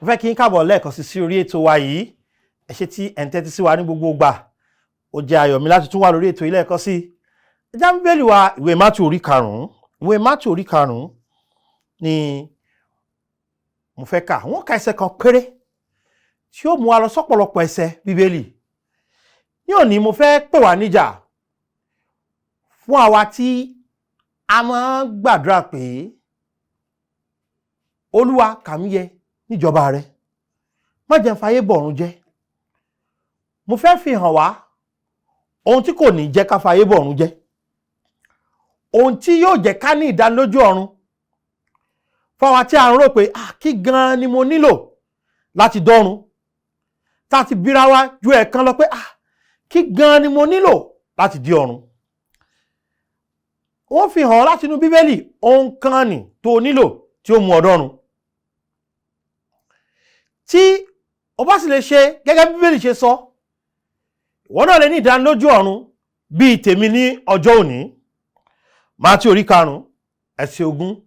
Mo fẹ́ kí n káàbọ̀ lẹ́ẹ̀kan sí orí ètò wa yìí. Ẹ ṣé tí ẹ̀ ń tẹ́tí sí wa ní gbogbo ìgbà. Ó jẹ́ ayọ̀ mi láti tún wà lórí ètò yìí lẹ́ẹ̀kan sí. Ẹ já Bíbélì wa ìwé Mátíù orí 5. Ìwé Mátíù orí 5 ni mo fẹ́ kà. Wọ́n ka ẹsẹ̀ kan péré tí ó mú wa lọ sọ́pọ̀lọpọ̀ ẹsẹ̀ Bíbélì. Ní òní mo fẹ́ pè wá níjà fún àwa tí a máa ń gbàdúrà pé Olúwa kà mí yẹ níjọba rẹ, má jẹ́ n fayé bọ̀run jẹ́. Mo fẹ́ fi hàn wá ohun tí kò ní jẹ́ ká fayé bọ̀run jẹ́, ohun tí yóò jẹ́ ká ní ìdánilójú ọ̀run fún àwa tí a ń rò pé kí gan ni mo nílò láti dọ́run, tá a ti bíra wa ju ẹ̀kan lọ pé kí gan ni mo nílò láti di ọ̀run. Wọ́n fi hàn láti inú Bíbélì ohun kan ni tó nílò tí ó mú ọ dọ́run. Tí o bá sì lè ṣe gẹ́gẹ́ bí Bíbélì ṣe sọ, ìwọ náà lè ní ìdánilójú ọ̀run bíi tèmi ní ọjọ́ òní. Mátíù orí 5 ẹsẹ̀ 20.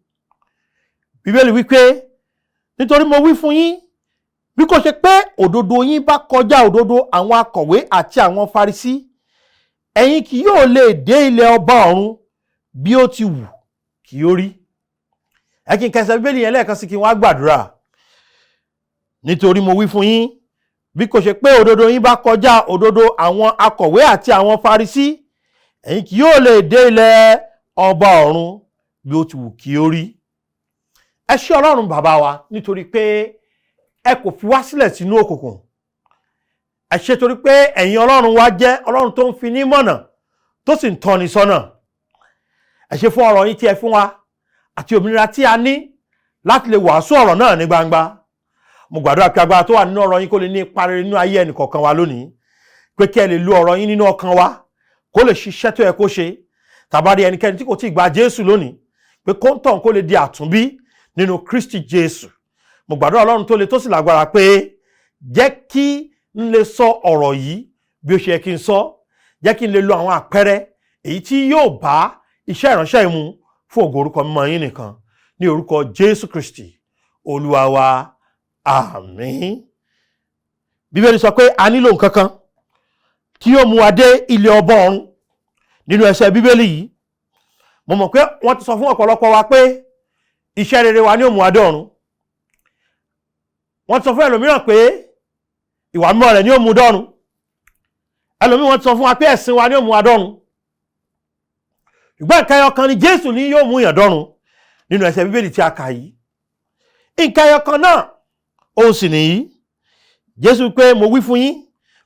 Bíbélì wípé, nítorí mo wí fún yín, bí kò ṣe pé òdodo yín bá kọjá òdodo àwọn akọ̀wé àti àwọn Farisí, ẹ̀yin kì yóò lè dé ilẹ̀ ọba ọ̀run bí ó ti wù kí ó rí. Ẹ kí n kẹsẹ̀ Bíbélì yẹn lẹ́ẹ̀kan sí kí n wá gbàdúrà. Nítorí mo wí fún yín, bí kò ṣe pé òdodo yín bá kọjá òdodo àwọn akọ̀wé àti àwọn Farisí, ẹ̀yin kì yóò lè dé ilẹ̀ ọba ọ̀run bí ó ti wù kí ó rí. Ẹ ṣé Ọlọ́run bàbá wa nítorí pé ẹ kò fi wá sílẹ̀ sínú òkùnkùn. Ẹ ṣé torí pé ẹ̀yin Ọlọ́run wa jẹ́ Ọlọ́run tó ń fi ní mọ̀nà tó sì ń tọ́ni sọ́nà. Ẹ ṣé fún ọ̀rọ̀ yín tí ẹ fún wa àti òmìnira tí a ní láti lè wàásù ọ̀rọ̀ náà ní gbangba. Mo gbàdúrà pé agbára tó wà nínú ọ̀rọ̀ yín kó lè ní ipa rere nínú ayé ẹnì kọ̀ọ̀kan wa lónìí, pé kí ẹ lè lo ọ̀rọ̀ yín nínú ọkàn wa kó lè ṣiṣẹ́ tó yẹ kó ṣe. Tàbárí ẹnikẹ́ni tí kò tíì gba Jésù lónìí, pé kóńtọ̀n kó lè di àtúnbí nínú Kristi Jésù. Mo gbàdúrà Ọlọ́run tó le tó sì lágbára pé jẹ́ kí n lè sọ ọ̀rọ̀ yìí bí ó ṣe yẹ kí n sọ, jẹ́ kí n lè lo àwọn àpẹẹrẹ èyí tí yóò bá iṣẹ́ ìránṣẹ́ yìí mu fún ògo orúkọ mímọ́ yín nìkan, ní orúkọ Jésù Kristi Olúwa wa. Àmín. Bíbélì sọ pé a nílò nǹkan kan tí yóò mú wa dé ilé ọba ọ̀run. Nínú ẹsẹ̀ Bíbélì yìí, mo mọ̀ pé wọ́n ti sọ fún ọ̀pọ̀lọpọ̀ wa pé iṣẹ́ rere wa ni ó mú wa dé ọ̀run. Wọ́n ti sọ fún ẹlòmíràn pé ìwà mímọ́ rẹ̀ ni ó mú dọ́run. Ẹlòmíràn wọ́n ti sọ fún wa pé ẹ̀sìn wa ni ó mú wa dọ́run. Ṣùgbọ́n nǹkan ẹyọ kan ni Jésù ní yóò mú yàn dọ́run nínú ẹsẹ̀ Bíbélì tí a kà yìí. Nǹkan ẹyọ kan náà òun sì nìyí. Jésù pé mo wí fún yín,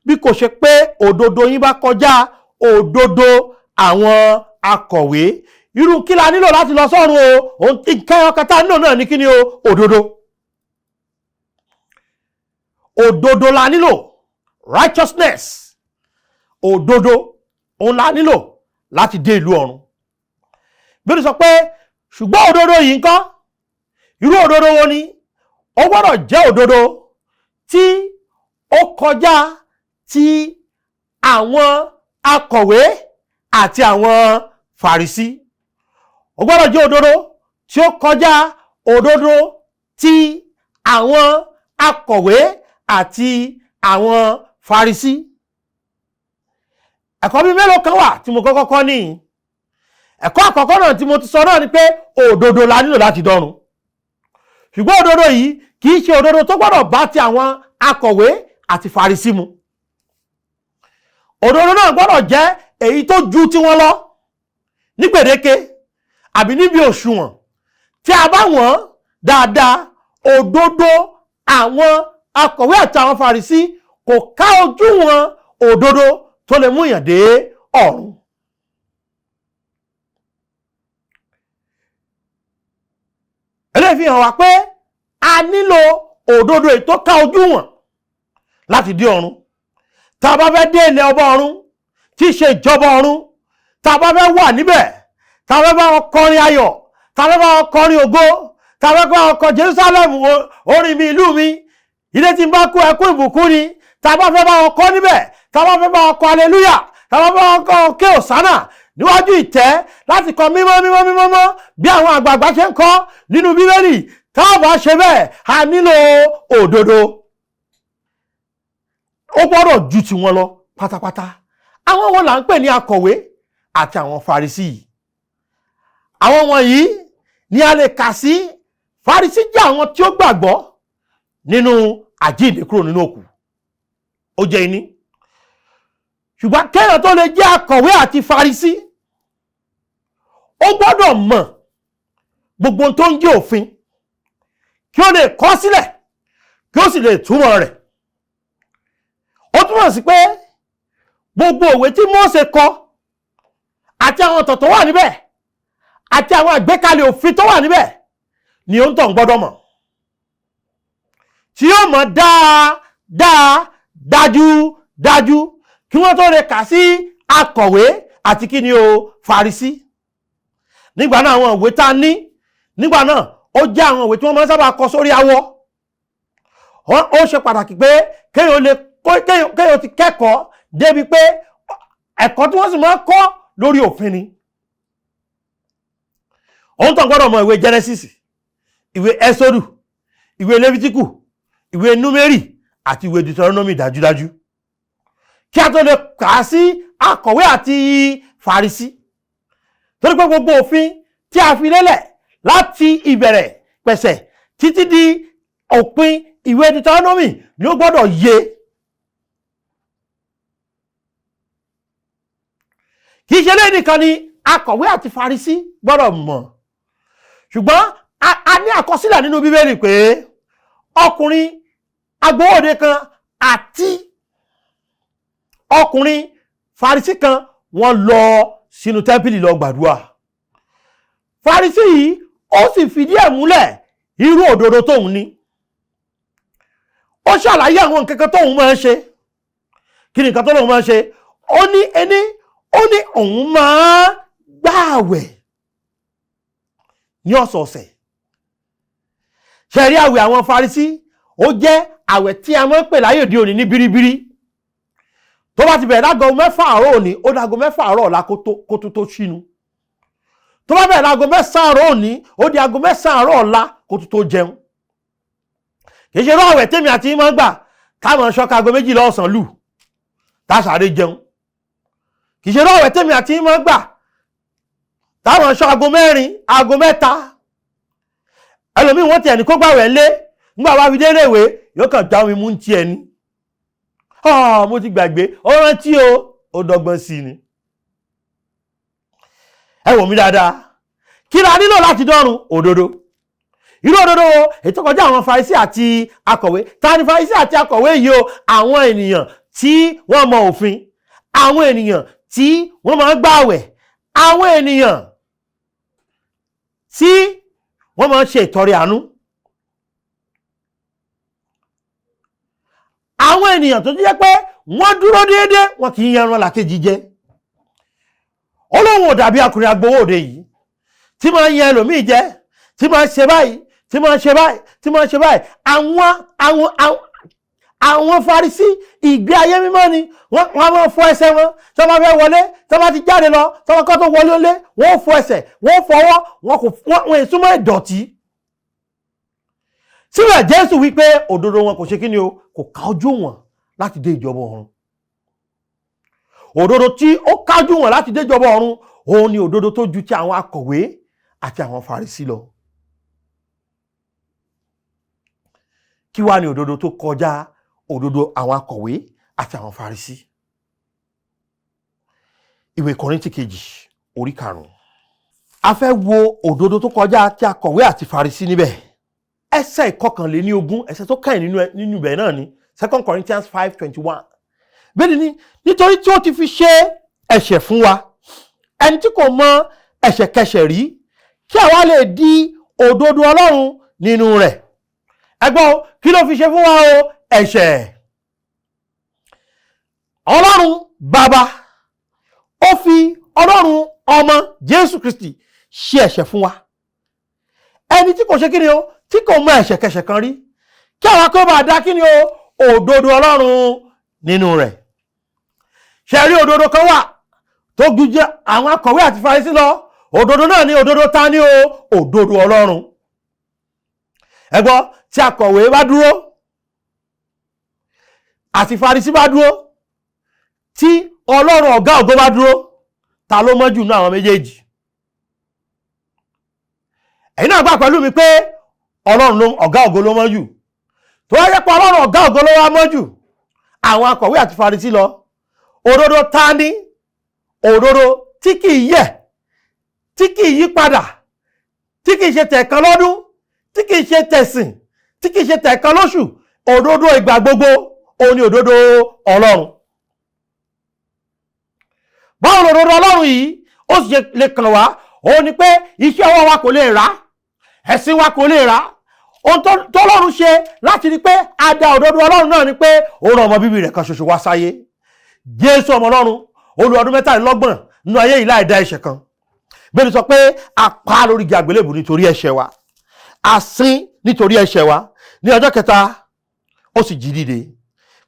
bí kò ṣe pé òdodo yín bá kọjá òdodo àwọn akọ̀wé. Irú kí la nílò láti lọ sọ́run o? Nǹkan ẹyọ kan tá a nílò náà ní kí ni o? Òdodo. Òdodo la nílò. Righteousness. Òdodo òun la nílò láti dé ìlú ọ̀run. Bí ó sọ pé ṣùgbọ́n òdodo yìí ńkọ́? Irú òdodo wo ni? Ó gbọ́dọ̀ jẹ́ òdodo tí ó kọjá ti àwọn akọ̀wé àti àwọn Farisí. Ó gbọ́dọ̀ jẹ́ òdodo tí ó kọjá òdodo tí àwọn akọ̀wé àti àwọn Farisí. Ẹ̀kọ́ bí mélòó kan wà tí mo kọ́kọ́ kọ́ ní. Ẹ̀kọ́ àkọ́kọ́ náà tí mo ti sọ náà ni pé òdodo la nílò láti dọ́run. Ṣùgbọ́n òdodo yìí kì í ṣe òdodo tó gbọ́dọ̀ bá ti àwọn akọ̀wé àti Farisí mu. Òdodo náà gbọ́dọ̀ jẹ́ èyí tó ju ti wọn lọ ní gbèdéke àbí níbi òṣùwọ̀n. Tí a bá wọ̀n dáadáa, òdodo àwọn akọ̀wé àti àwọn Farisí kò ká ojú wọn òdodo tó lè mú yàn dé ọ̀run. Eléyìí fi hàn wá pé a nílò òdodo èyí tó ká ojú wọn láti dé ọ̀run. Tá a bá fẹ́ dé ilẹ̀ ọba ọ̀run tí í ṣe ìjọba ọ̀run, tá a bá fẹ́ wà níbẹ̀, tá a fẹ́ bá wọn kọrin ayọ̀, tá a fẹ́ bá wọn kọrin ògo, tá a fẹ́ bá wọn kọ Jerusalem orin mi ìlú mi, ilé tí ń bá kú ẹkún ìbùkún ni, tá a bá fẹ́ bá wọn kọ níbẹ̀, tá a bá fẹ́ bá wọn kọ hallelujah, tá a bá fẹ́ bá wọn kọ òkè òsánà níwájú ìtẹ́ láti kọ mímọ́ mímọ́ mímọ́ mọ́ bí àwọn àgbààgbà ṣe ń kọ nínú Bíbélì, tá a bá ṣe bẹ́ẹ̀ a nílò òdodo. Ó gbọ́dọ̀ ju ti wọn lọ pátápátá. Àwọn wọn là ń pè ní akọ̀wé àti àwọn Farisí. Àwọn wọ̀nyí ni a lè kà sí Farisí jẹ́ àwọn tí ó gbàgbọ́ nínú àjíǹde kúrò nínú òkú. Ó jẹ́ ìní. Ṣùgbọ́n kéèyàn tó lè jẹ́ akọ̀wé àti Farisí, ó gbọ́dọ̀ mọ̀ gbogbo tó ń jẹ́ òfin kí ó lè kọ sílẹ̀ kí ó sì lè túmọ̀ rẹ̀. Ó túmọ̀ sí pé gbogbo òwe tí Mósè kọ àti àwọn ọ̀tọ̀ tó wà níbẹ̀ àti àwọn àgbékalẹ̀ òfin tó wà níbẹ̀ ni ó ń tàn gbọ́dọ̀ mọ̀, tí yóò mọ̀ dájú kí wọ́n tó lè kà sí akọ̀wé àti kí ni o Farisí. Nígbà náà àwọn ìwé tá ní nígbà náà ó jẹ́ àwọn ìwé tí wọ́n máa ń sábà kọ sórí awọ. Ó ṣe pàtàkì pé kéèyàn ti kẹ́kọ̀ọ́ débi pé ẹ̀kọ́ tí wọ́n sì máa ń kọ́ lórí òfin ni. Òun tàn gbọ́dọ̀ mọ ìwé Genesis, ìwé Ẹ́sódù, ìwé Lẹ́fítíkù, ìwé Númérì àti ìwé Deuteronomy dájúdájú, kí a tó lè kà á sí akọ̀wé àti Farisí. Torí pé gbogbo òfin tí a fi lélẹ̀ láti ìbẹ̀rẹ̀ pẹ̀sẹ̀ títí di òpin ìwé Deuteronomy ni ó gbọ́dọ̀ yé. Kì í ṣe lẹ́yìn nìkan ni akọ̀wé àti Farisí gbọ́dọ̀ mọ̀. Ṣùgbọ́n a ní àkọsílẹ̀ nínú Bíbélì pé ọkùnrin agbowóde kan àti ọkùnrin Farisí kan wọ́n lọ sínú tẹ́ḿpìlì lọ gbàdúrà. Farisí yìí ó sì fìdí ẹ̀ múlẹ̀ irú òdodo tóun ní. Ó ṣàlàyé àwọn nǹkan kan tóun máa ń ṣe. Kí ni nǹkan tó lóun máa ń ṣe? Ó ní òun máa gbààwẹ̀ ní ọ̀sọ̀ọ̀sẹ̀. Ṣé rí àwẹ̀ àwọn Farisí? Ó jẹ́ àwẹ̀ tí a máa ń pè láyé òde òní ní bíríbírí. Tó bá ti bẹ̀rẹ̀ láago 6 àárọ̀ òní, ó dáago 6 àárọ̀ ọ̀la kó tó ṣínú. Tó bá bẹ̀rẹ̀ láago 9 àárọ̀ òní, ó di aago 9 àárọ̀ ọ̀la kó tó jẹun. Kì í ṣe irú àwẹ̀ tèmi àti yín máa ń gbà táwọn ṣọ́ka aago 2 ọ̀sán lù táṣàrè jẹun. Kì í ṣe irú àwẹ̀ tèmi àti yín máa ń gbà táwọn ṣọ́ aago 4, aago 3. Ẹlòmíì wọ́n tiẹ̀ ní kó gbàwẹ̀ lé, nígbà wá fi dé léèwé yóò kàn já omi mú ń tiẹ̀ ni. Mo ti gbàgbé, ó rántí ó dọ́gbọ́n sí ni. Ẹ wò mí dáadáa, kí la nílò láti dọ́run? Òdodo. Irú òdodo ètò kọjá àwọn Farisí àti akọ̀wé. Ta ni Farisí àti akọ̀wé yìí o? Àwọn ènìyàn tí wọ́n mọ òfin, àwọn ènìyàn tí wọ́n máa ń gbààwẹ̀, àwọn ènìyàn tí wọ́n máa ń ṣe ìtọrẹ àánú, àwọn ènìyàn tó jẹ́ pé wọ́n dúró déédéé, wọn kì í yan ẹran làkejì jẹ. Olóhùn ò dàbí akùnrin agbowóde yìí tí máa ń yan ẹlòmíì jẹ, tí máa ń ṣe báyìí, tí máa ń ṣe báyìí, tí máa ń ṣe báyìí. Àwọn Farisí ìgbé ayé mímọ́ ni wọ́n máa fọ ẹsẹ̀ wọn tó bá fẹ́ wọlé, tó bá ti jáde lọ, tó bá kọ́ tó wọlé lé, wọ́n fọ ẹsẹ̀, wọ́n fọwọ́, wọ́n ìsúnmọ́ ìdọ̀tí. Síbẹ̀ Jésù wípé òdodo wọn kò ṣe kí ni o, kò ká ojú wọn láti dé ìjọba ọ̀run. Òdodo tí ó kájú wọn láti dé ìjọba ọ̀run, òun ni òdodo tó ju ti àwọn akọ̀wé àti àwọn Farisí lọ. Kí wá ni òdodo tó kọjá òdodo àwọn akọ̀wé àti àwọn Farisí? Ìwé Kọ́ríńtì kejì orí 5. A fẹ́ wo òdodo tó kọjá ti akọ̀wé àti Farisí níbẹ̀. Ẹsẹ̀ 21, ẹsẹ̀ tó kẹ́yìn nínú ibẹ̀ náà ni 2 Corinthians 5:21. Bẹ́ẹ̀ ni nítorí tí ó ti fi ṣe ẹ̀ṣẹ̀ fún wa, ẹni tí kò mọ ẹ̀ṣẹ̀kẹ́ṣẹ̀ rí, kí àwa lè di òdodo Ọlọ́run nínú rẹ̀. Ẹgbọ́n kí ló fi ṣe fún wa o? Ẹ̀ṣẹ̀. Ọlọ́run Bàbá ó fi Ọlọ́run Ọmọ Jésù Kristi ṣe ẹ̀ṣẹ̀ fún wa. Ẹni tí kò ṣe kí ni o? Tí kò mọ ẹ̀ṣẹ̀kẹ́ṣẹ̀ kan rí, kí àwa kó bá dá kí ni o? Òdodo Ọlọ́run nínú rẹ̀. Ṣé rí òdodo kan wà tó gbìjẹ àwọn akọ̀wé àti Farisí lọ? Òdodo náà ni òdodo ta ni o? Òdodo Ọlọ́run. ẹ gbọ́ tí akọ̀wé bá dúró àti Farisí bá dúró, tí Ọlọ́run ọ̀gá ògo bá dúró, ta ló mọ́ jù nínú àwọn méjèèjì? ẹ̀yin náà gbà pẹ̀lú mi pé Ọlọ́run ọ̀gá ògo ló mọ́ jù. tó wáyé pé Ọlọ́run ọ̀gá ògo ló wá mọ́ jù àwọn akọ̀wé àti Farisí lọ, òdodo ta ní? òdodo tí kìí yẹ̀, tí kìí yí padà, tí kìí ṣe tẹ̀kan lọ́dún, tí kìí ṣe tẹ̀sìn, tí kìí ṣe tẹ̀kan lóṣù. òdodo ìgbà gbogbo òun ni òdodo Ọlọ́run. báwo lòdodo Ọlọ́run yìí ó sì lè kàn wá? òun ni pé iṣẹ́ ọwọ́ wa kò lè rà, ẹ̀sìn wa kò lè rà. ohun tó Ọlọ́run ṣe láti rí pé a dá òdodo Ọlọ́run náà ni pé ó rán ọmọ bíbí rẹ̀ kan ṣoṣo wá sáyé. Jésù ọmọ Ọlọ́run ó lò ọdún 23 nínú ayé yìí láì dá ẹ̀ṣẹ̀ kan. Bẹ́ẹ̀ni sọ pé a pa lórí igi àgbélébùú nítorí ẹ̀ṣẹ̀ wa, a sín nítorí ẹ̀ṣẹ̀ wa, ní ọjọ́ kẹta ó sì jí dìde.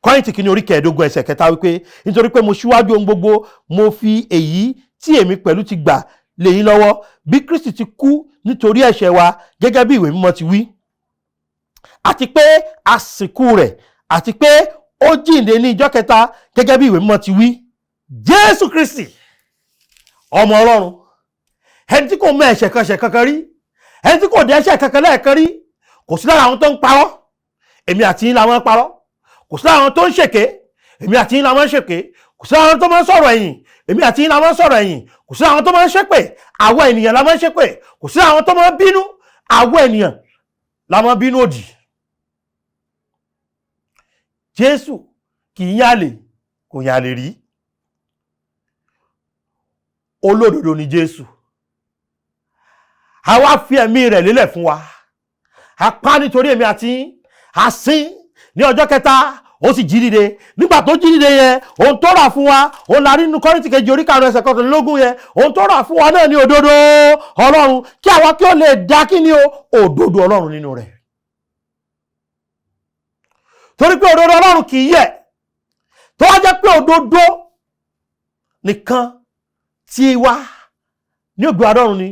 Kọ́ríńtì kìíní orí 15 ẹsẹ̀ 4 wípé nítorí pé mo ṣíwájú ohun gbogbo mo fi èyí tí èmi pẹ̀lú ti gbà lé yín lọ́wọ́, bí Kristi ti kú nítorí ẹ̀ṣẹ̀ wa gẹ́gẹ́ bí ìwé mímọ́ ti wí, àti pé a sìnkú rẹ̀, àti pé ó jíǹde ní ìjọ́ kẹta gẹ́gẹ́ bí ìwé mímọ́ ti wí. Jésù Kristi ọmọ Ọlọ́run, ẹni tí kò mọ ẹ̀ṣẹ̀ kankan rí, ẹni tí kò dẹ́ṣẹ̀ kankan lẹ́ẹ̀kan rí, kò sí lára àwọn tó ń parọ́, èmi àti yín la máa ń parọ́. Kò sí lára àwọn tó ń ṣèké, èmi àti yín la máa ń ṣèké. Kò sí lára àwọn tó máa ń sọ̀rọ̀ ẹ̀yìn, èmi àti yín la máa ń sọ̀rọ̀ ẹ̀yìn. Kò sí lára àwọn tó máa ń ṣépè, àwọn ènìyàn la máa ń ṣépè. Kò sí lára àwọn tó máa ń bínú, àwọn ènìyàn la máa ń bínú òdì. Jésù kì í yálè, kò yálè rí. Olódodo ni Jésù. A wá fi ẹ̀mí rẹ̀ lélẹ̀ fún wa. A pa nítorí èmi àti yín, a sín ní ọjọ́ kẹta ó sì jí dìde. Nígbà tó jí dìde yẹn, ohun tó rà fún wa, òun la rí nínú Kọ́ríńtì kejì orí 5 ẹsẹ̀ 21 yẹn, ohun tó rà fún wa náà ní òdodo Ọlọ́run, kí àwa kí ó lè dá kí ni òdodo Ọlọ́run nínú rẹ̀. Torí pé òdodo Ọlọ́run kì í yẹ̀, tó wá jẹ́ pé òdodo nìkan tí wá ní ògbé adọ́run ni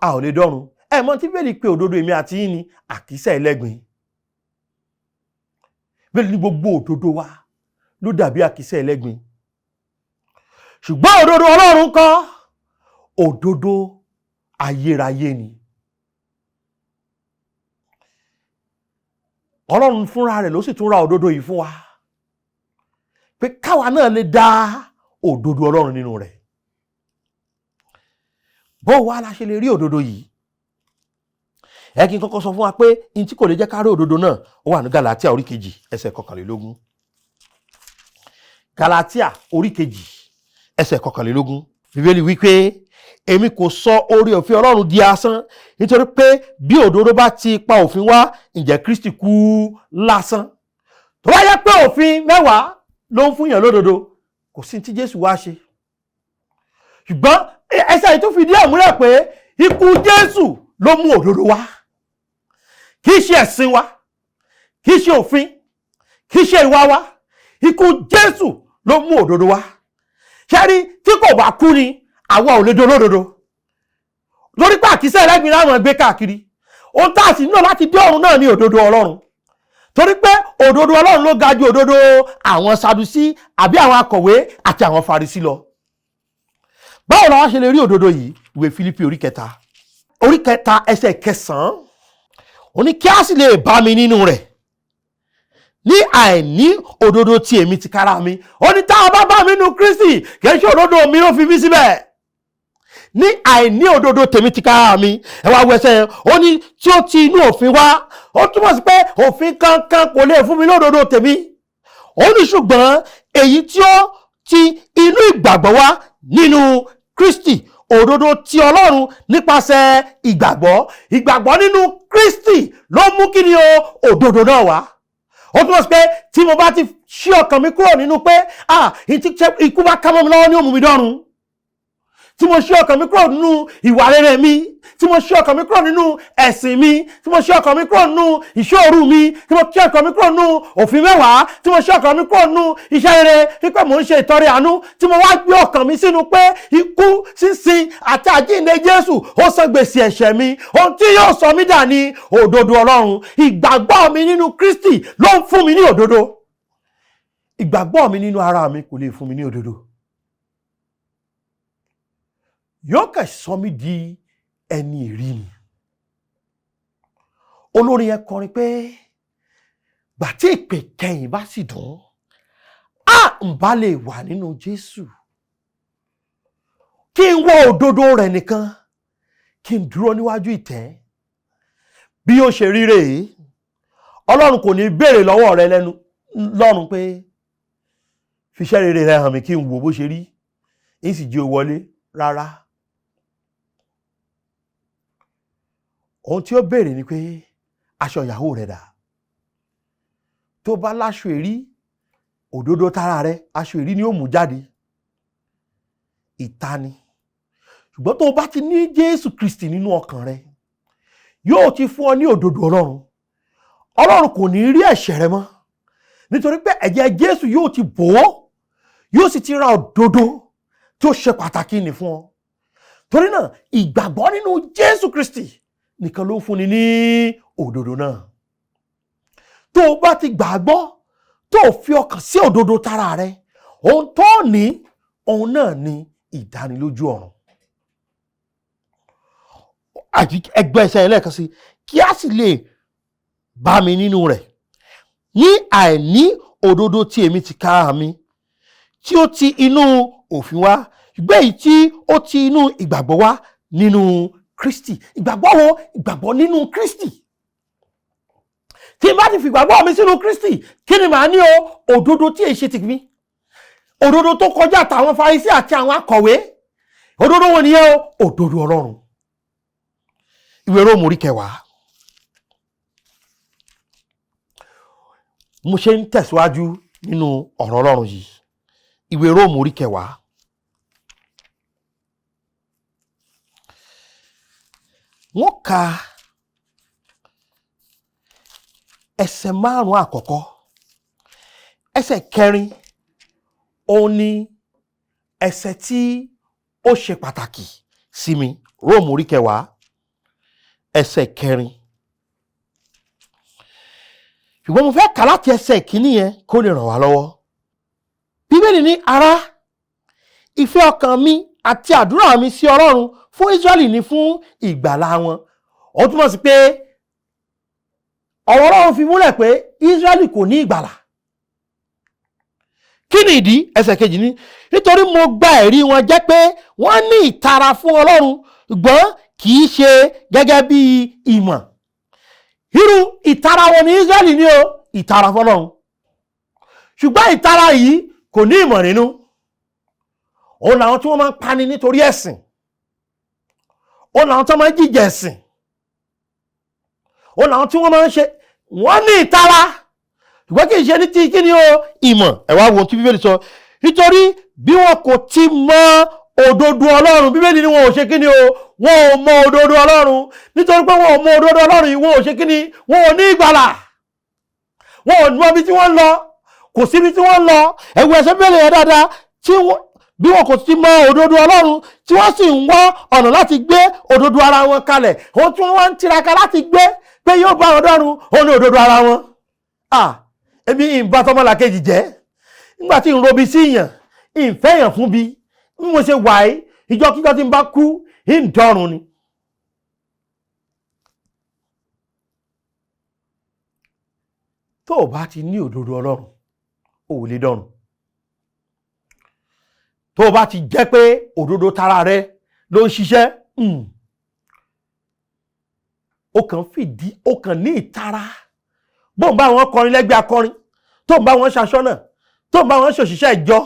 a ò lè dọ́run. Ẹ mọ̀ tí Bíbélì pé òdodo èmi àti yín ni àkísà ẹlẹ́gbin. Bíbélì ní gbogbo òdodo wa ló dàbí àkísà ẹlẹ́gbin. Ṣùgbọ́n òdodo Ọlọ́run kọ́, òdodo ayérayé ni. Ọlọ́run fúnra rẹ̀ ló sì tún ra òdodo yìí fún wa, pé káwa náà lè dá òdodo Ọlọ́run nínú rẹ̀. Bó wá la ṣe lè rí òdodo yìí? Ẹ kí n kọ́kọ́ sọ fún wa pé in tí kò lè jẹ́ ká rí òdodo náà ó wà ní Galatia orí 2 ẹsẹ̀ 21. Galatia orí 2 ẹsẹ̀ 21. Bíbélì wípé èmi kò sọ oore ọ̀fẹ́ Ọlọ́run di asán, nítorí pé bí òdodo bá ti pa òfin wá, ǹjẹ́ Kristi kú lásán. Tó bá yẹ pé òfin 10 ló ń fún yàn lódodo, kò sí tí Jésù wá ṣe. Ṣùgbọ́n ẹsẹ̀ yìí tó fi díẹ̀ múlẹ̀ pé ikú Jésù ló mú òdodo wá. Kì í ṣe ẹ̀sìn wa, kì í ṣe òfin, kì í ṣe ìwà wa. Ikú Jésù ló mú òdodo wá. Ṣé rí, tí kò bá kú ni àwa ò lè dolódodo. Lórí pé àkísà ẹlẹ́gbin láwọn gbé káàkiri. Ohun tá a sì nílò láti dé ọ̀run náà ni òdodo Ọlọ́run. Torí pé òdodo Ọlọ́run ló ga ju òdodo àwọn Sadusí àbí àwọn akọ̀wé àti àwọn Farisí lọ. Báwo la wá ṣe lè rí òdodo yìí? Ìwé Fílípì orí 3 ẹsẹ̀ 9. Ó ní kí a sì lè bá mi nínú rẹ̀ ní àìní òdodo tí èmi ti kára mi. Ó ní táwọn bá bá mi nínú Kristi, kì í ṣe òdodo mi ló fi mí síbẹ̀. Ní àìní òdodo tèmi ti kára mi. Ẹ wá wo ẹsẹ̀ yẹn, ó ní tí ó ti inú òfin wá. Ó túmọ̀ sí pé òfin kankan kò lè fún mi lódodo tèmi. Ó ní ṣùgbọ́n èyí tí ó ti inú ìgbàgbọ́ wá nínú Kristi, òdodo ti Ọlọ́run nípasẹ̀ ìgbàgbọ́. Ìgbàgbọ́ nínú Kristi ló mú kí ni òdodo náà wá. Ó túnmọ̀ sí pé tí mo bá ti ṣí ọkàn mi kúrò nínú pé ikú bá ká mọ́ mi lọ́wọ́ ní ó mú mi dọ́run. tí mo ṣí ọkàn mi kúrò nínú ìwà rere mi, tí mo ṣí ọkàn mi kúrò nínú ẹ̀sìn mi, tí mo ṣí ọkàn mi kúrò nínú ìṣòro mi, tí mo ṣí ọkàn mi kúrò nínú òfin mẹ́wàá, tí mo ṣí ọkàn mi kúrò nínú iṣẹ́ rere wípé mò ń ṣe ìtọrẹ àánú, tí mo wá gbé ọkàn mi sínú pé ikú, sísin àti àjíǹde Jésù ó san gbèsè ẹ̀ṣẹ̀ mi, ohun tí yóò sọ mí dà ní òdodo Ọlọ́run. Ìgbàgbọ́ mi nínú Kristi ló ń fún mi ní òdodo. Ìgbàgbọ́ mi nínú ara mi kò lè fún mi ní òdodo. Yóò kàn sọ mí di ẹni ìrí ni. Olórin yẹn kọrin pé gbà tí ìpè kẹyìn bá sì dùn, ń bá lè wà nínú Jésù, kí n wọ òdodo rẹ̀ nìkan, kí n dúró níwájú ìtẹ́. Bí ó ṣe rí rèé, Ọlọ́run kò ní béèrè lọ́wọ́ rẹ lẹ́nu lọ́run pé fiṣẹ́ rere rẹ hàn mí kí n wò bó ṣe rí, ń sì jí o wọlé. Rárá. Ohun tí ó béèrè ni pé aṣọ ìyàwó rẹ dà. Tó bá láṣọ èrí, òdodo tara rẹ, aṣọ èrí ni ó mú jáde. Ìta ni. Ṣùgbọ́n tó bá ti ní Jésù Kristi nínú ọkàn rẹ, yóò ti fún ọ ní òdodo Ọlọ́run. Ọlọ́run kò ní rí ẹ̀ṣẹ̀ rẹ mọ́, nítorí pé ẹ̀jẹ̀ Jésù yóò ti bò ó, yóò sì ti ra òdodo tí ó ṣe pàtàkì ní fún ọ. Torí náà, ìgbàgbọ́ nínú Jésù Kristi nìkan ló ń fúnni ní òdodo náà. Tó o bá ti gbàgbọ́, tó o fi ọkàn sí òdodo tara rẹ, ohun tó ní, ohun náà ni ìdánilójú ọ̀run. Ẹgbẹ́ ẹsẹ̀ ẹlẹ́ẹ̀kan sí, kí a sì lè bá mi nínú rẹ̀, ní àìní òdodo tí èmi ti kára mi, tí ó ti inú òfin wá, ṣùgbọ́n èyí tí ó ti inú ìgbàgbọ́ wá nínú Kristi. Ìgbàgbọ́ wo? Ìgbàgbọ́ nínú Kristi. Tí n bá ti fi ìgbàgbọ́ mi sínú Kristi, kí ni màá ní o? Òdodo tí èyí ṣe ti mi. Òdodo tó kọjá àtàwọn Farisí àti àwọn akọ̀wé. Òdodo wọn nìyẹn o? Òdodo Ọlọ́run. Ìwé Róòmù orí 10. Mo ṣe ń tẹ̀síwájú nínú ọ̀rọ̀ Ọlọ́run yìí. Ìwé Róòmù orí 10. Wọ́n ka ẹsẹ̀ 5 àkọ́kọ́. Ẹsẹ̀ 4 òun ni ẹsẹ̀ tí ó ṣe pàtàkì sí mi. Róòmù orí 10 ẹsẹ̀ 4. Ṣùgbọ́n mo fẹ́ kà láti ẹsẹ̀ 1 yẹn kó lè ràn wá lọ́wọ́. Bíbélì ní, ará, ìfẹ́ ọkàn mi àti àdúrà mi sí Ọlọ́run fún Ísírẹ́lì ni fún ìgbàlà wọn. Ó túmọ̀ sí pé ọ̀rọ̀ Ọlọ́run fi múlẹ̀ pé Ísírẹ́lì kò ní ìgbàlà. Kí ni ìdí? Ẹsẹ̀ 2 ní, nítorí mo gba ẹ̀rí wọn jẹ́ pé wọ́n ní ìtara fún Ọlọ́run, ṣùgbọ́n kì í ṣe gẹ́gẹ́ bí ìmọ̀. Irú ìtara wọn ní Ísírẹ́lì ní o, ìtara fọ́lọ́run. Ṣùgbọ́n ìtara yìí kò ní ìmọ̀ nínú. Òun làwọn tí wọ́n máa ń pani nítorí ẹ̀sìn. Òun làwọn tí wọ́n máa ń jíjẹ ẹ̀sìn. Òun làwọn tí wọ́n máa ń ṣe, wọ́n ní ìtara. Ṣùgbọ́n kì í ṣe ní ti kí ni o, ìmọ̀. Ẹ wá wo tí Bíbélì sọ. Nítorí bí wọn kò ti mọ òdodo Ọlọ́run, Bíbélì ni wọn ò ṣe kí ni o, wọn ò mọ òdodo Ọlọ́run. Nítorí pé wọn ò mọ òdodo Ọlọ́run yìí, wọn ò ṣe kí ni, wọn ò ní ìgbàlà. Wọn ò mọ ibi tí wọ́n lọ, kò síbi tí wọ́n lọ. Ẹ wo ẹsẹ̀ Bíbélì yẹn dáadáa, bí wọn kò ti mọ òdodo Ọlọ́run, tí wọ́n sì ń wá ọ̀nà láti gbé òdodo ara wọn kalẹ̀. Ohun tí wọ́n wá ń tiraka láti gbé pé yóò bá Ọlọ́run, òun ni òdodo ara wọn. Èmi ìbá tọmọlàkejì jẹ́. Nígbà tí ń robi sí ìyàn, ìfẹ́ èèyàn fún bí mo ṣe wà yìí, ìjọkíjọ tí ń bá kú, ń dọ̀run ni. Tó o bá ti ní òdodo Ọlọ́run, o ò lè dọ̀run. Tó o bá ti jẹ́ pé òdodo tara rẹ ló ń ṣiṣẹ́, ó kàn ní ìtara. Bó ń bá wọn kọrin lẹ́gbẹ́ akọrin, tó ń bá wọn ṣaṣọ́nà, tó ń bá wọn ṣòṣìṣẹ́ ìjọ,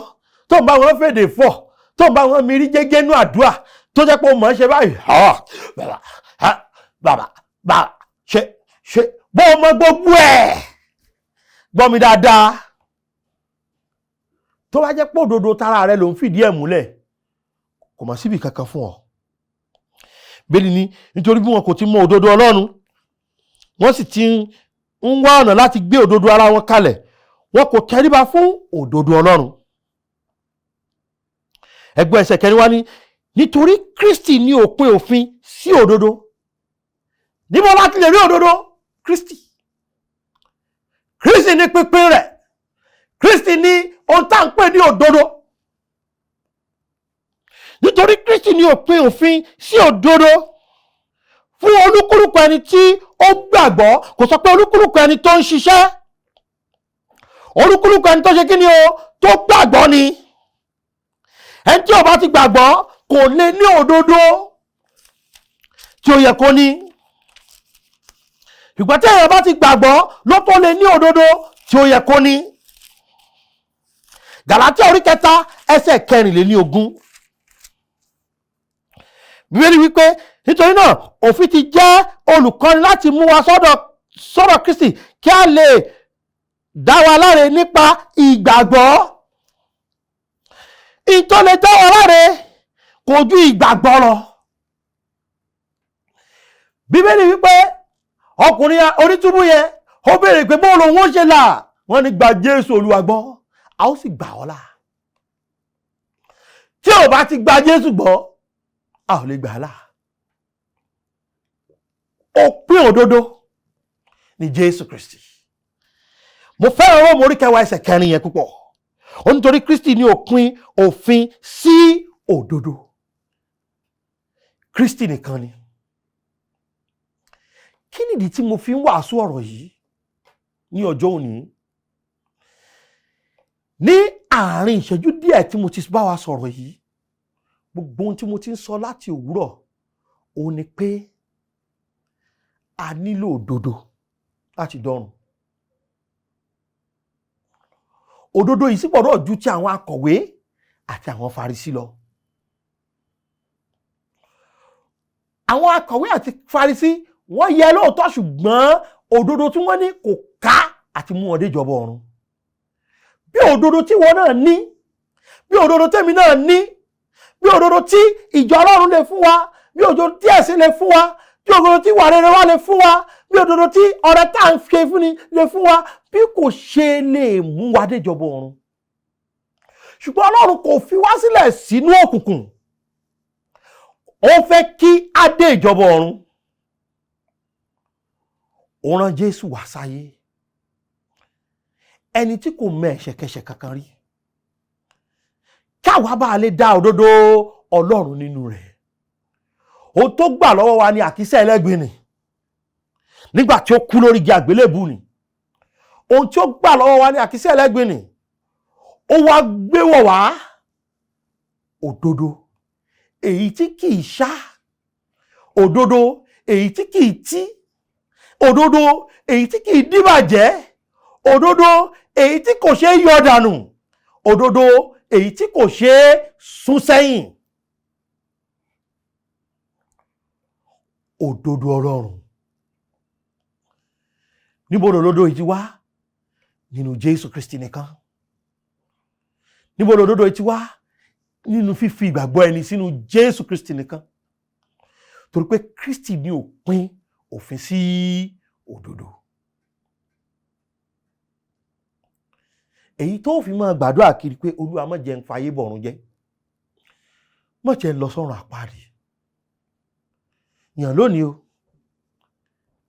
tó ń bá wọn fèdè fọ̀, tó ń bá wọn mirí jẹ́gẹ́ nú àdúrà, tó jẹ́ pé ó mọ̀ ṣe báyìí. Bàbá ṣe bó o mọ gbogbo ẹ̀. Gbọ́ mi dáadáa. Tó bá jẹ́ pé òdodo tara rẹ ló ń fìdí ẹ̀ múlẹ̀, kò mà síbi kankan fún ọ. Bẹ́ẹ̀ ni nítorí bí wọn kò ti mọ òdodo Ọlọ́run, wọ́n sì ti ń wá ọ̀nà láti gbé òdodo ara wọn kalẹ̀, wọn kò tẹríba fún òdodo Ọlọ́run. Ẹgbẹ́ ẹsẹ̀ kẹrin wá ní nítorí Kristi ní òpin òfin sí òdodo. Níbo láti lè rí òdodo? Kristi. Kristi ní pínpín rẹ̀. Kristi ní ohun tá à ń pè ní òdodo. Nítorí Kristi ní òpin òfin sí òdodo fún olúkúlùkù ẹni tí ó gbàgbọ́. Kò sọ pé olúkúlùkù ẹni tó ń ṣiṣẹ́. Olúkúlùkù ẹni tó ṣe kí ni o? Tó gbàgbọ́ ni. Ẹni tí ó bá ti gbàgbọ́ kò lè ní òdodo tí ó yẹ kó ní. Ṣùgbọ́n tí èèyàn bá ti gbàgbọ́ ló tó lè ní òdodo tí ó yẹ kó ní. Gàlátíà orí 3 ẹsẹ̀ 24. Bíbélì wípé nítorí náà òfin ti jẹ́ olùkọ́ni láti mú wa sọ́dọ̀ Kristi kí a lè dá wa láre nípa ìgbàgbọ́. Ìtọ́ lè dá wa láre kò ju ìgbàgbọ́ lọ. Bíbélì wípé ọkùnrin onítúbú yẹn ó béèrè pé bó lòun ó ṣe là. Wọ́n ní gba Jésù Olúwa gbọ́, a ó sì gbà ọ́ là. Tí ò bá ti gba Jésù gbọ́, a ò lè gbà á là. Òpin òdodo ni Jésù Kristi. Mo fẹ́ràn Róòmù orí 10 ẹsẹ̀ 4 yẹn púpọ̀. Ó nítorí Kristi ní òpin òfin sí òdodo. Kristi nìkan ni. Kí nìdí tí mo fi ń wàásù ọ̀rọ̀ yìí ní ọjọ́ òní? Ní àárín ìṣẹ́jú díẹ̀ tí mo ti bá wa sọ̀rọ̀ yìí, gbogbo ohun tí mo ti ń sọ láti òwúrọ̀ ó ní pé a nílò òdodo láti dọ́run. Òdodo yìí sì gbọ́dọ̀ ju ti àwọn akọ̀wé àti àwọn Farisí lọ. Àwọn akọ̀wé àti Farisí wọ́n yẹ lóòótọ́, ṣùgbọ́n òdodo tí wọ́n ní kò ká àti mú wọn dé ìjọba ọ̀run. Bí òdodo tí wọ́n náà ní, bí òdodo tèmi náà ní, bí òdodo tí ìjọ Ọlọ́run lè fún wa, bí òdodo tí ẹ̀sìn lè fún wa, bí òdodo tí ìwà rere wa lè fún wa, bí òdodo tí ọrẹ tá à ń ṣe fún ni lè fún wa, bí kò ṣe lè mú wa dé ìjọba ọ̀run. Ṣùgbọ́n Ọlọ́run kò fi wá sílẹ̀ sínú òkùnkùn. Ó fẹ́ kí a dé ìjọba ọ̀run. Ó rán Jésù wá sáyé, ẹni tí kò mọ ẹ̀ṣẹ̀kẹ́ṣẹ̀ kankan rí, káwa bá lè dá òdodo Ọlọ́run nínú rẹ̀. Ohun tó gbà lọ́wọ́ wa ni àkísà ẹlẹ́gbin ni, nígbà tí ó kú lórí igi àgbélébù ni. Ohun tí ó gbà lọ́wọ́ wa ni àkísà ẹlẹ́gbin ni. Ó wá gbé wọ̀ wá òdodo èyí tí kìí ṣá, òdodo èyí tí kìí tí, òdodo èyí tí kìí díbàjẹ́, òdodo èyí tí kò ṣe é yọ dànù, òdodo èyí tí kò ṣe é sún sẹ́yìn. Òdodo Ọlọ́run. Níbo lòdodo yìí ti wá? Nínú Jésù Kristi nìkan. Níbo lòdodo yìí ti wá? Nínú fífi ìgbàgbọ́ ẹni sínú Jésù Kristi nìkan. Torí pé Kristi ní òpin òfin sí òdodo. Èyí tó fi máa gbàdúrà kiri pé Olúwa má jẹ́ n fayé bọ̀run jẹ́, má jẹ́ n lọ sọ́run àpáàdì. Yàn lónìí o,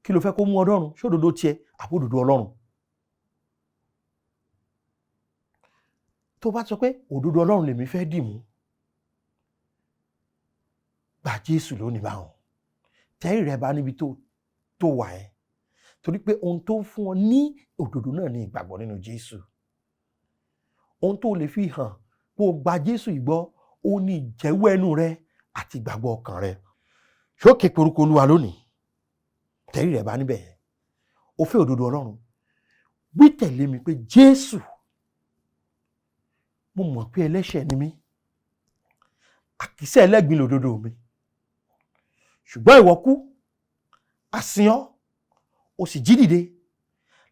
kí ló fẹ́ kó mú ọdọ́run? Ṣódodo tiẹ̀ àbódodo Ọlọ́run? Tó bá sọ pé òdodo Ọlọ́run lèmi fẹ́ dì mú, gba Jésù lónìí báwọn. Tẹ́rì rẹ bá níbi tó wà ẹ́, torí pé ohun tó fún ọ ní òdodo náà ní ìgbàgbọ́ nínú Jésù. Ohun tó lè fi hàn pé o gba Jésù ìgbọ́, ó ní ìjẹ́wọ́ ẹnu rẹ àti ìgbàgbọ́ ọkàn rẹ. Ṣókè porúkọ Olúwa lónìí, tẹ́rì rẹ bá níbẹ̀, o fẹ́ òdodo Ọlọ́run, wí tẹ̀lé mi pé Jésù, mo mọ̀ pé ẹlẹ́ṣẹ̀ ni mí, àkísà ẹlẹ́gbin lòdodo mi, ṣùgbọ́n ìwọ kú, a sin ọ́, o sì jí dìde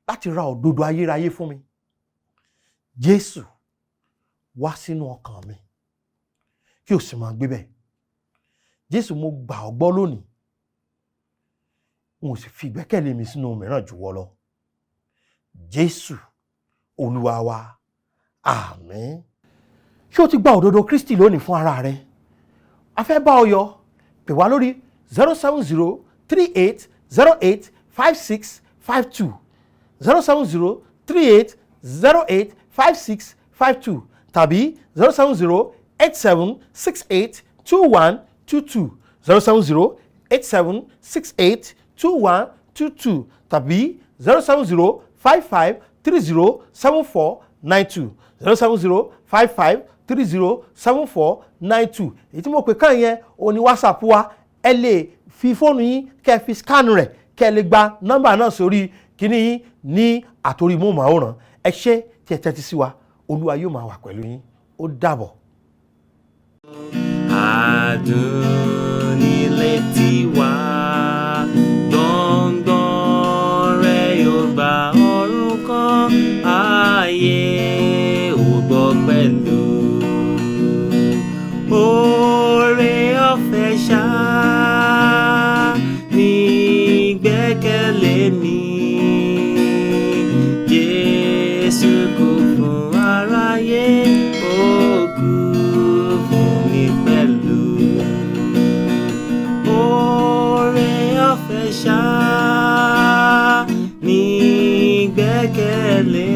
láti ra òdodo ayérayé fún mi. Jésù, wá sínú ọkàn mi, kí o sì máa gbé bẹ̀. Jésù, mo gbà ọ́ gbọ́ lónìí, mo sì fi ìgbẹ́kẹ̀lé mi sínú mìíràn jù wọ́ lọ. Jésù Olúwa wa, àmín. Ṣé o ti gba òdodo Kristi lónìí fún ara rẹ? A fẹ́ bá ọ yọ̀, pè wá lórí 07038085652 07038085652 tàbí 07087682122 07087682122 tàbí 07055307492 07055307492. èyí tí mo pè kàn yẹn o ní WhatsApp wa. Ẹ lè fi fóònù yín kẹ́ fi scan rẹ̀ kẹ́ lè gba nọ́mbà náà sórí kíní yín ní àtòrí móhùnmáwòrán. Ẹ ṣé tí ẹ tẹ́tí sí wa. Olúwa yóò máa wà pẹ̀lú yín. Ó dàbọ̀. Adùn nílé tiwa, gbọ̀ngbọ̀n rẹ̀ yóò gba ọ̀run kan, ayé ò gbọ́ pẹ̀lú. Oore ọ̀fẹ́ ṣá ní ìgbẹ́kẹ̀lé mi. Jésù kú fún aráyé, ó kú fún mi pẹ̀lú. Oore ọ̀fẹ́ ṣá ní ìgbẹ́kẹ̀lé